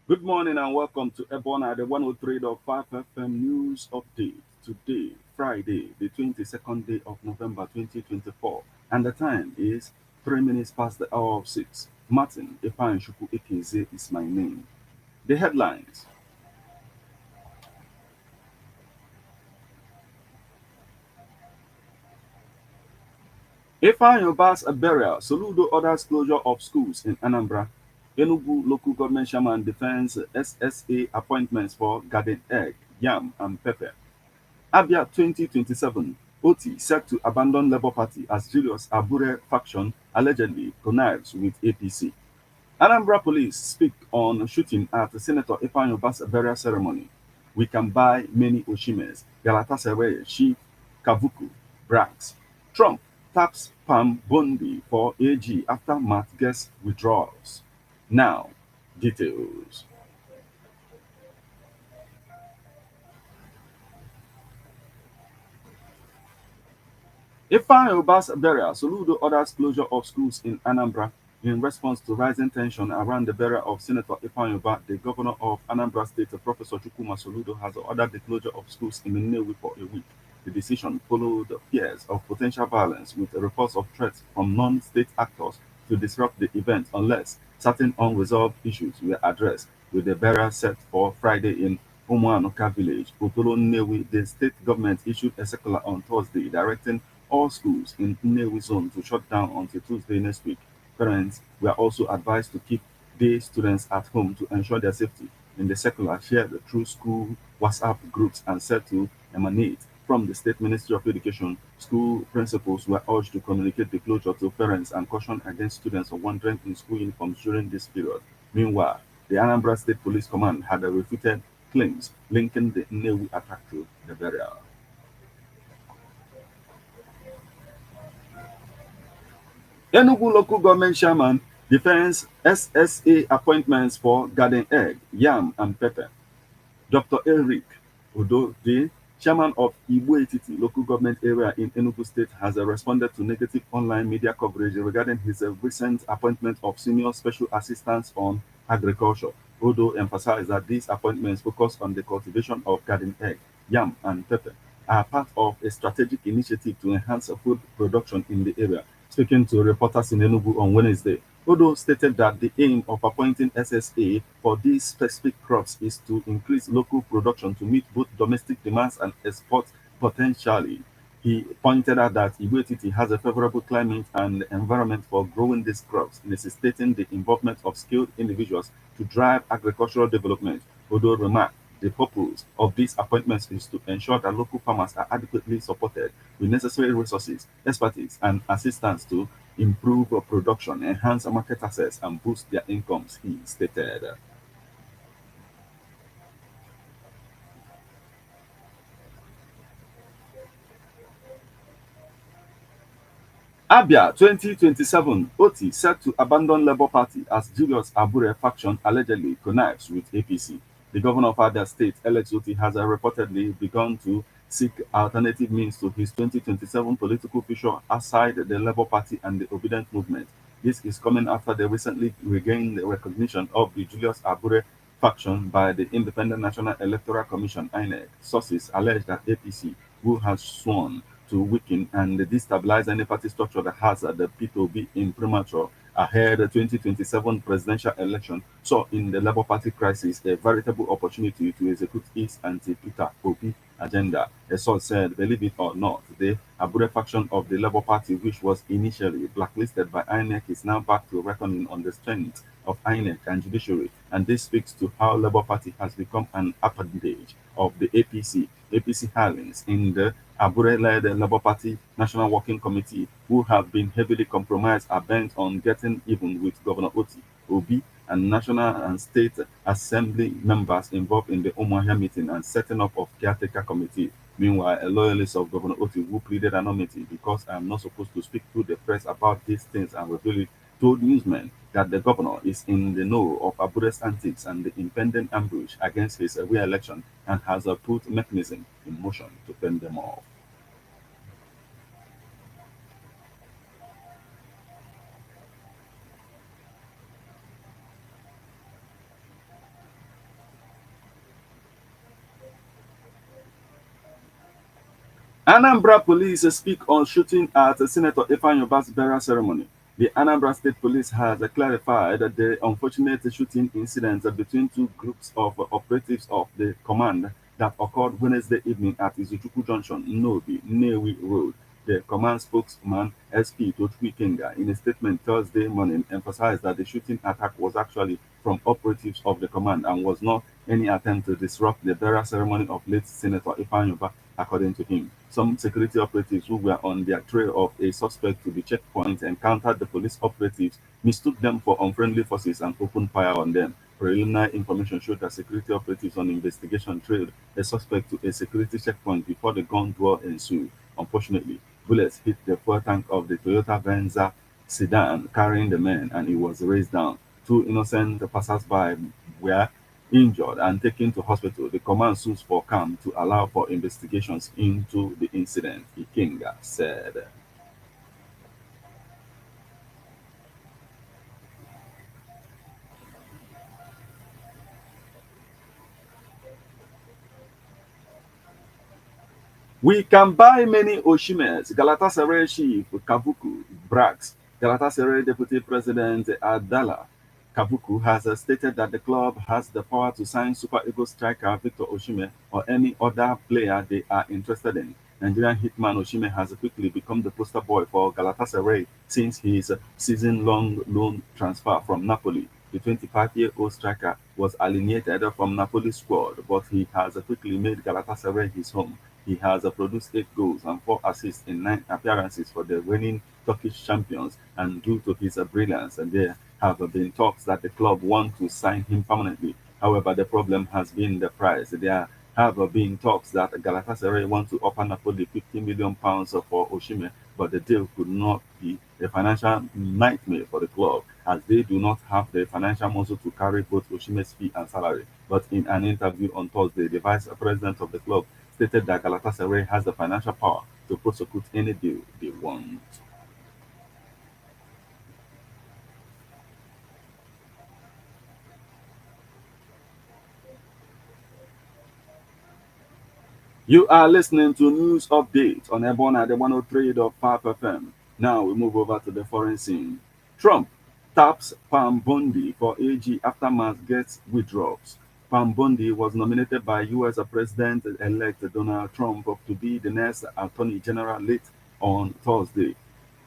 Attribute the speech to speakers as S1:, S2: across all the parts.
S1: Good morning and welcome to EBEONADI, the 103.5 FM News Update. Today, Friday, the 22nd day of November 2024, and the time is 3 minutes past the hour of 6. Martin Ifeanyi is my name. The headlines. Ifeanyi Ubah's burial, Soludo orders closure of schools in Anambra. Enugu local government chairman defends SSA appointments for garden egg, yam and pepper. Abia 2027, Oti set to abandon Labour Party as Julius Abure faction allegedly connives with APC. Anambra police speak on shooting at Senator Ifeanyi Ubah's burial ceremony. We can buy many Oshimes, Galatasaray, Chief Kavuku, brags. Trump taps Pam Bondi for AG after Matt Guest withdrawals. Now, details. Ifeanyi Ubah's burial, Soludo orders closure of schools in Anambra in response to rising tension around the burial of Senator Ifeanyi Ubah. The governor of Anambra State, Professor Chukwuma Soludo, has ordered the closure of schools in Nnewi for a week. The decision followed fears of potential violence with reports of threats from non-state actors to disrupt the event unless certain unresolved issues were addressed, with the burial set for Friday in Umuanuka village, Otolo Nnewi. The state government issued a circular on Thursday directing all schools in Nnewi zone to shut down until Tuesday next week. Parents were also advised to keep day students at home to ensure their safety. In the circular shared through school WhatsApp groups and said to emanate from the State Ministry of Education, school principals were urged to communicate the closure to parents and caution against students wandering in school uniforms during this period. Meanwhile, the Anambra State Police Command had refuted claims linking the Nnewi attack to the burial. Enugu local government chairman defends SSA appointments for garden egg, yam and pepper. Dr. Eric Odo, the chairman of EBEONADI local government area in Enugu State, has responded to negative online media coverage regarding his recent appointment of senior special assistants on agriculture. Odo emphasized that these appointments focus on the cultivation of garden egg, yam, and pepper, are part of a strategic initiative to enhance food production in the area. Speaking to reporters in Enugu on Wednesday, Odo stated that the aim of appointing SSA for these specific crops is to increase local production to meet both domestic demands and export potentially. He pointed out that EBEONADI has a favorable climate and environment for growing these crops, necessitating the involvement of skilled individuals to drive agricultural development. Odo remarked the purpose of these appointments is to ensure that local farmers are adequately supported with necessary resources, expertise, and assistance to improve production, enhance market access, and boost their incomes, he stated. Abia 2027, Oti set to abandon Labour Party as Julius Abure faction allegedly connives with APC. The governor of Abia State, Alex Oti, has reportedly begun to seek alternative means to his 2027 political future outside the Labour Party and the Obedient Movement. This is coming after the recently regained recognition of the Julius Abure faction by the Independent National Electoral Commission (INEC). Sources allege that APC, who has sworn to weaken and destabilize any party structure that has the P2B in premature ahead the 2027 presidential election, saw in the Labour Party crisis a veritable opportunity to execute its anti-Peter Obi agenda. A source said, believe it or not, the Abure faction of the Labour Party, which was initially blacklisted by INEC, is now back to reckoning on the strength of INEC and judiciary, and this speaks to how Labour Party has become an appendage of the APC. APC hirings in the Abure-led Labour Party National Working Committee, who have been heavily compromised, are bent on getting even with Governor Oti, Obi, and National and State Assembly members involved in the Umuahia meeting and setting up of caretaker committee. Meanwhile, a loyalist of Governor Oti, who pleaded anonymity because I am not supposed to speak to the press about these things and reveal it, told newsmen that the governor is in the know of Abure's antics and the impending ambush against his re-election and has put mechanism in motion to fend them off. Anambra police speak on shooting at Senator Ifeanyi burial ceremony. The Anambra State Police has clarified that the unfortunate shooting incident between two groups of operatives of the command that occurred Wednesday evening at Izuchukwu Junction, Nnobi, Nnewi Road. The command spokesman, SP Tochukwu Ikenga, in a statement Thursday morning, emphasized that the shooting attack was actually from operatives of the command and was not any attempt to disrupt the burial ceremony of late Senator Ifeanyi, according to him. Some security operatives who were on their trail of a suspect to the checkpoint encountered the police operatives, mistook them for unfriendly forces, and opened fire on them. Preliminary information showed that security operatives on investigation trailed a suspect to a security checkpoint before the gun war ensued. Unfortunately, bullets hit the fuel tank of the Toyota Venza sedan carrying the men, and it was raised down. Two innocent passers-by were injured and taken to hospital. The command sues for calm to allow for investigations into the incident, Ikenga said. We can buy many Oshimes, Galatasaray chief Kabuku brags. Galatasaray Deputy President Adala Kabuku has stated that the club has the power to sign Super Eagles striker Victor Osimhen or any other player they are interested in. Nigerian hitman Osimhen has quickly become the poster boy for Galatasaray since his season-long loan transfer from Napoli. The 25-year-old striker was alienated from Napoli's squad, but he has quickly made Galatasaray his home. He has produced 8 goals and 4 assists in 9 appearances for the reigning Turkish champions, and due to his brilliance, and there have been talks that the club want to sign him permanently. However, the problem has been the price. There have been talks that Galatasaray want to offer Napoli £50 million for Osimhen, but the deal could not be a financial nightmare for the club, as they do not have the financial muscle to carry both Osimhen's fee and salary. But in an interview on Thursday, the vice president of the club stated that Galatasaray has the financial power to prosecute any deal they want. You are listening to news update on Ebona the 103.5 FM. Now we move over to the foreign scene. Trump taps Pam Bondi for AG after Mas gets withdraws. Pam Bondi was nominated by US President-elect Donald Trump to be the next Attorney General late on Thursday.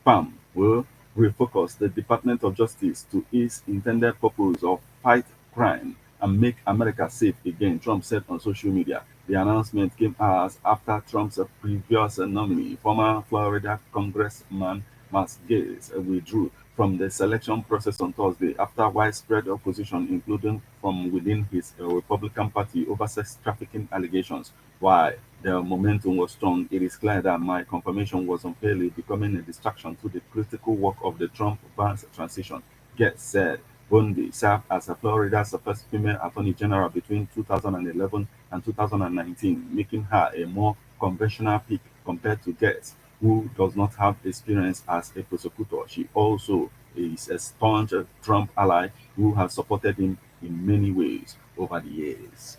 S1: Pam will refocus the Department of Justice to its intended purpose of fight crime and make America safe again, Trump said on social media. The announcement came hours after Trump's previous nominee, former Florida Congressman Matt Gaetz, withdrew from the selection process on Thursday after widespread opposition, including from within his Republican Party, over sex trafficking allegations. While the momentum was strong, it is clear that my confirmation was unfairly becoming a distraction to the critical work of the Trump-Vance transition, Gaetz said. Bondi served as Florida's first female attorney general between 2011 and 2019, making her a more conventional pick compared to Gaetz, who does not have experience as a prosecutor. She also is a staunch Trump ally who has supported him in many ways over the years.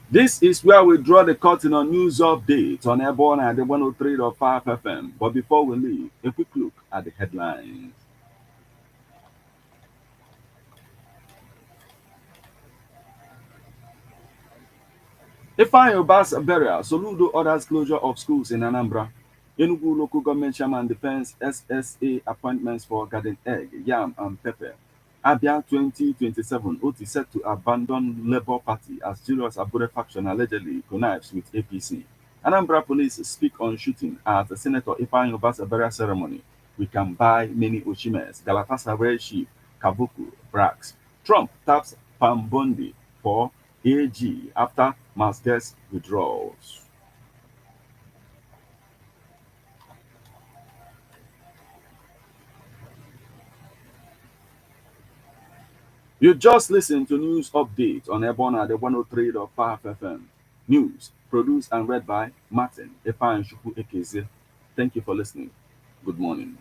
S1: This is where we draw the curtain on news updates on Airborne at the 103.5 FM. But before we leave, a quick look at the headlines. Ifeanyi Ubah's burial, Soludo orders closure of schools in Anambra. Enugu local government chairman defends SSA appointments for garden egg, yam and pepper. Abia 2027, Oti set to abandon Labour Party as Julius Abure faction allegedly connives with APC. Anambra police speak on shooting at Senator Ifeanyi Ubah's burial ceremony. We can buy many Oshimes, Galatasaray chief, Kabuku, brags. Trump taps Pambondi for AG after Masget's withdrawals. You just listened to news update on Ebona the 103.5 FM. News produced and read by Martin Efan Shuku Ekeze. Thank you for listening. Good morning.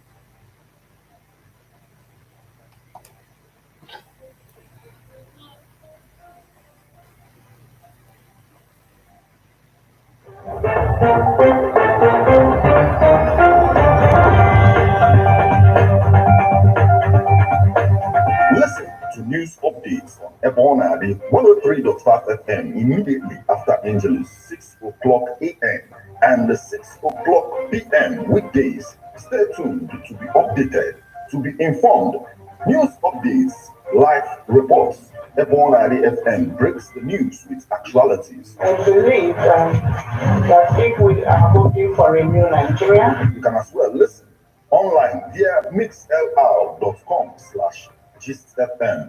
S2: Listen to news updates on EBEONADI 103.5 FM immediately after Angelus 6 o'clock a.m. and 6 o'clock p.m. weekdays. Stay tuned to be updated, to be informed. News updates, live reports. EBEONADI FM breaks the news with actualities.
S3: I believe that if we are hoping for a new Nigeria,
S2: You can as well listen online via mixlr.com/GistFM.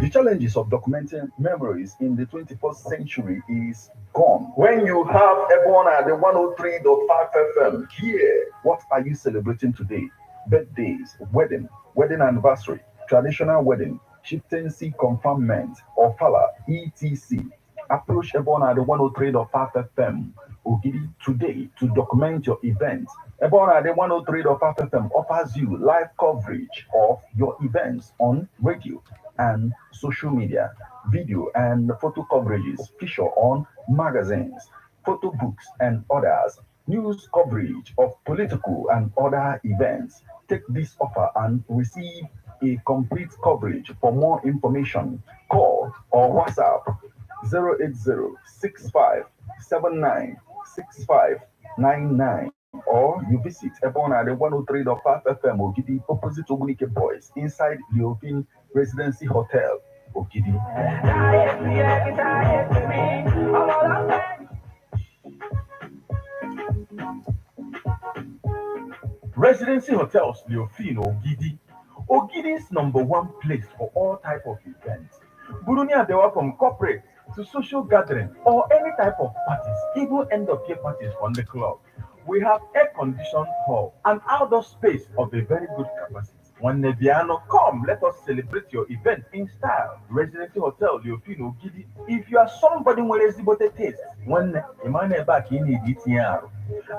S2: The challenges of documenting memories in the 21st century is gone. When you have everyone at the 103.5 FM here, what are you celebrating today? Birthdays, wedding anniversary, traditional wedding, chieftaincy conferment, or fala, etc. Approach everyone at the 103.5 FM Ogidi today to document your event. Everyone at the 103.5 FM offers you live coverage of your events on radio and social media, video and photo coverages feature on magazines, photo books, and others, news coverage of political and other events. Take this offer and receive a complete coverage. For more information, call or WhatsApp 08065796599 or you visit Ebon at the 103.5 FM Ogidi opposite Ogunike Boys inside Leofin Residency Hotel Ogidi. Residency Hotels Leofin Ogidi. Ogidi's #1 place for all type of events. Burunia Dewa from corporate to social gathering or any type of parties, even end of year parties from the club. We have air-conditioned hall and outdoor space of a very good capacity. When Nebiano come, let us celebrate your event in style. Residency Hotel, Leofino Gidi. If you are somebody with a zibote taste, when Emmanuel back in EDTR,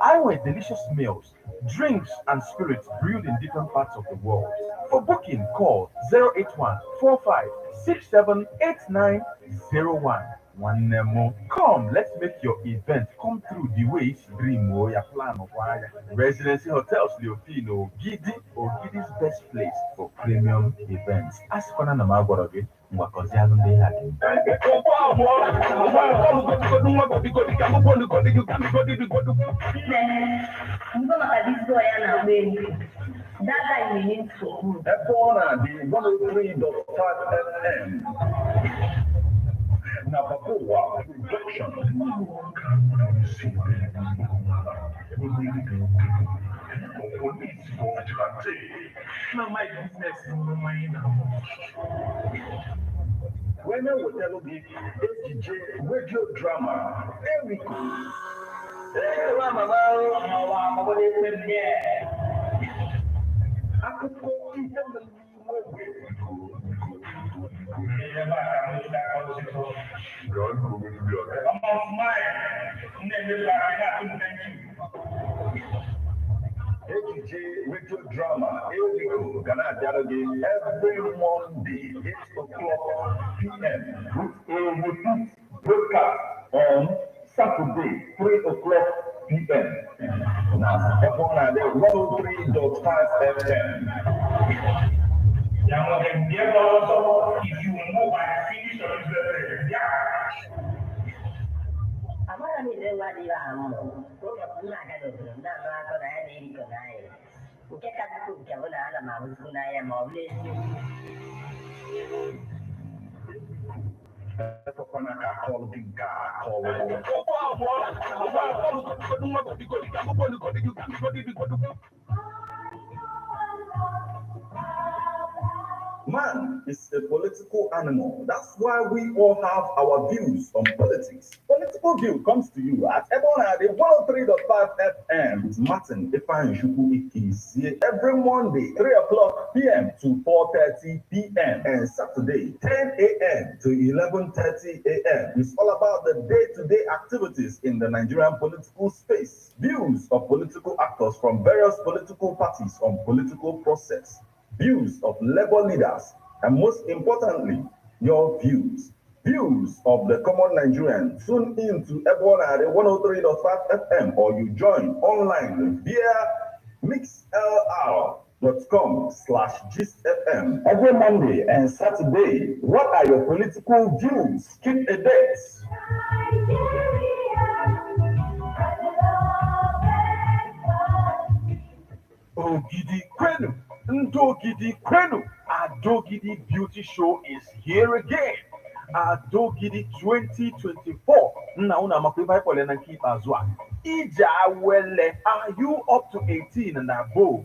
S2: I want delicious meals, drinks, and spirits brewed in different parts of the world. For booking, call 081 45 678901. One more. Come, let's make your event come through the way it's dream or your plan of why. Residency Hotels Leofino Gidi or Gidi's best place for premium events. Ask for an amagoroge.
S4: That guy we need to.
S2: EBEONADI 103.5 FM. Nabakoa Production.
S3: not my business.
S2: When I will tell you AJ radio drama, there we go. Akụkọ ihe mere AJ radio drama, here we go. Gonna dialogue every Monday, 8 o'clock p.m. with broadcast on Saturday, 3 o'clock p.m. Now, everyone at the 103.5 FM.
S3: If you know by finish of this,
S4: Amara mi le wa di la mo. Ko ya kuna ka do na ma ko na ni ko na e. Nke ka ku ke wala ala ma mu kuna ya mo le.
S2: Man is a political animal. That's why we all have our views on politics. Political View comes to you at EBEONADI 103.5 FM with Martin Ifeanyi every Monday, 3 o'clock p.m. to 4:30 p.m. and Saturday, 10 a.m. to 11:30 a.m. It's all about the day-to-day activities in the Nigerian political space. Views of political actors from various political parties on political process. Views of labor leaders, and most importantly, your views. views of the common Nigerian. Tune in to EBEONADI 103.5 FM or you join online via mixlr.com/GistFM every Monday and Saturday. What are your political views? Keep a date.
S5: Ogidi Kwenu, Ndogidi Kwenu, Adogidi Beauty Show is here again. Adogidi 2024. Now, una makwiba pole na keep as one. Ija wele, are you up to 18 and above?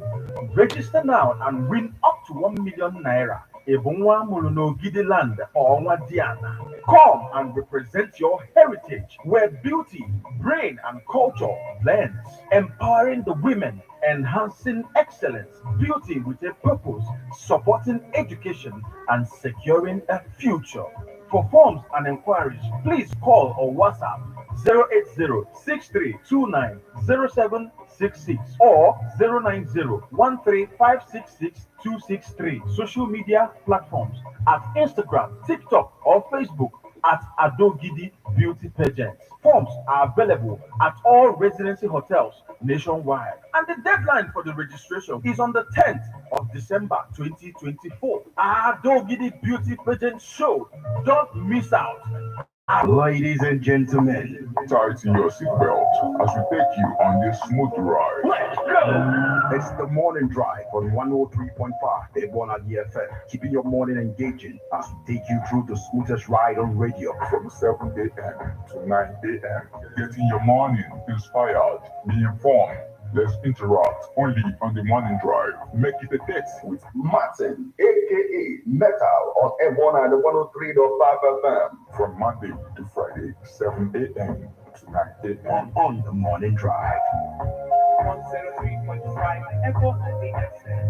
S5: Register now and win up to 1 million naira. Ebunwa Mulunogidi land or Diana. Come and represent your heritage where beauty, brain, and culture blends, empowering the women, enhancing excellence, beauty with a purpose, supporting education, and securing a future. For forms and inquiries, please call or WhatsApp 080-6329-0766 or 090-13566-263. Social media platforms at Instagram, TikTok, or Facebook at Adogidi Beauty Pageants. Forms are available at all residency hotels nationwide. And the deadline for the registration is on the 10th of December 2024. Adogidi Beauty Pageant Show. Don't miss out.
S2: Ladies and gentlemen,
S6: Tighten your seatbelt as we take you on this smooth ride.
S2: let's go! It's the morning drive on 103.5 EBEONADI FM, keeping your morning engaging as we take you through the smoothest ride on radio.
S6: From 7 a.m. to 9 a.m. Getting your morning inspired. Be informed. Let's interact only on the morning drive. Make it a date with
S2: Martin, aka Metal, on EBEONADI 103.5 FM.
S6: from Monday to Friday, 7 a.m. to 9 a.m.
S2: on the morning drive.
S3: 103.5 EBEONADI FM.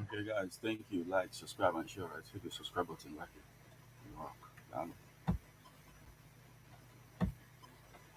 S1: Okay, guys, thank you. Like, subscribe, and share. Right? Hit the subscribe button, like it. You rock.